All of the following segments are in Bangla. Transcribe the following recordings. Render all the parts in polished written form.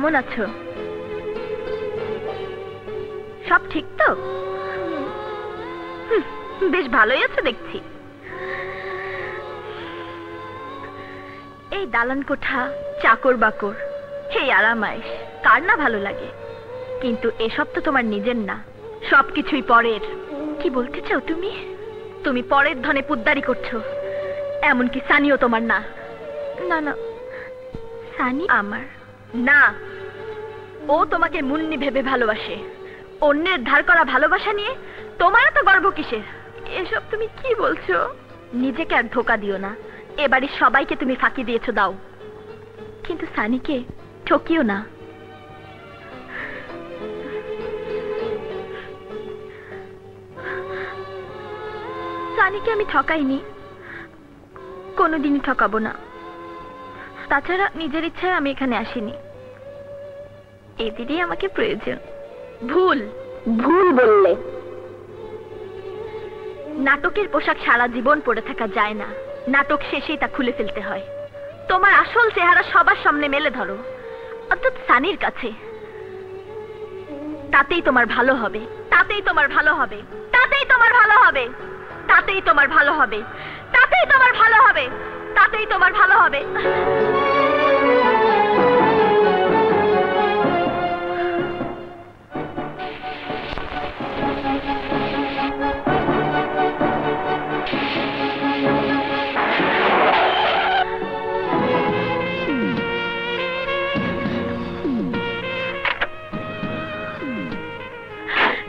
কেমন আছো? সব ঠিক তো? বেশ ভালোই আছো দেখছি। এই দালান কোঠা, চাকর বাকর, হে আরামাইশ, কার না ভালো লাগে? কিন্তু এসব তো তোমার নিজের না, সবকিছুই পরের। কি বলতে চাও তুমি? তুমি পরের ধনে পুদ্দারি করছো। এমনকি সানিও তোমার না। না না, সানি আমার না। ও তোমাকে মুন্নি ভেবে ভালোবাসে। অন্যের ধার করা ভালোবাসা নিয়ে তোমার তো গর্ব কিসের? এসব তুমি কি বলছো? নিজেকে আর ধোকা দিও না। এবাড়ির সবাইকে তুমি ফাঁকি দিয়েছো, দাও, কিন্তু সানিকে ঠকিও না। সানিকে আমি ঠকাইনি, কোনোদিনই ঠকাবো না। তাছাড়া নিজের ইচ্ছায় আমি এখানে আসিনি, এদেরই আমাকে প্রয়োজন। ভুল ভুল বললে। নাটকের পোশাক সারা জীবন পরে থাকা যায় না, নাটক শেষেই তা খুলে ফেলতে হয়। তোমার আসল চেহারা সবার সামনে মেলে ধরো, অর্থাৎ সানির কাছে। তাতেই তোমার ভালো হবে, তাতেই তোমার ভালো হবে, তাতেই তোমার ভালো হবে, তাতেই তোমার ভালো হবে, তাতেই তোমার ভালো হবে, তাতেই তোমার ভালো হবে।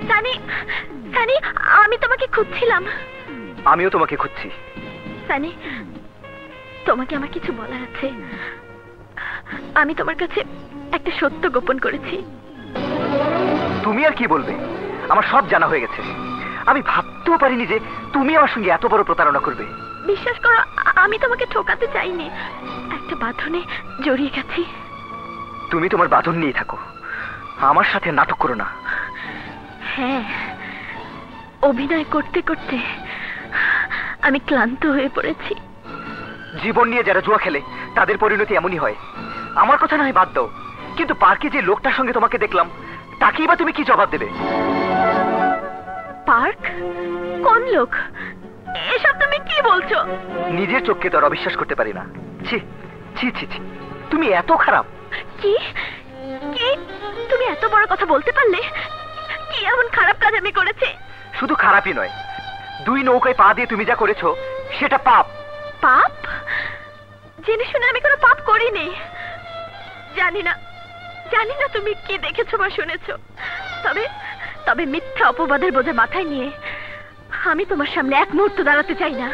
সানি, সানি, আমি তোমাকে খুঁজছিলাম। আমিও তোমাকে খুঁজছি। সানি, তোমাকে আমার কিছু বলার আছে। আমি তোমার কাছে একটা সত্য গোপন করেছি। তুমি আর কি বলবে? আমার সব জানা হয়ে গেছে। আমি ভাবতেও পারিনি যে তুমি আমার সঙ্গে এত বড় প্রতারণা করবে। বিশ্বাস করো, আমি তোমাকে ঠকাতে চাইনি, একটা বাঁধনে জড়িয়ে গেছি। তুমি তোমার বাঁধন নিয়ে থাকো, আমার সাথে নাটক করো না। হ্যাঁ, অভিনয় করতে করতে আমি ক্লান্ত হয়ে পড়েছি। জীবন নিয়ে যারা জুয়া খেলে তাদের পরিণতি এমনই হয়। আমার কথা নয় বাদ দাও, কিন্তু পার্কে যে লোকটার সঙ্গে তোমাকে দেখলাম, তাকেই বা তুমি কি জবাব দেবে? পার্ক? কোন লোক? এসব তুমি কি বলছো? নিজের চোখকে তো আর অবিশ্বাস করতে পারি না। ছি ছি ছি ছি, তুমি এত খারাপ। কি কি তুমি এত বড় কথা বলতে পারলে? কি এমন খারাপ কাজ আমি করেছি? শুধু খারাপই নয়, দুই নৌকায় পা দিয়ে তুমি যা করেছো সেটা পাপ। পাপ? জেনে শুনে আমি কোনো পাপ করিনি। জানি না, জানি না তুমি কি দেখেছো বা শুনেছো, তবে তবে মিথ্যা অপবাদের বোঝা মাথায় নিয়ে আমি তোমার সামনে এক মুহূর্ত দাঁড়াতে চাই না।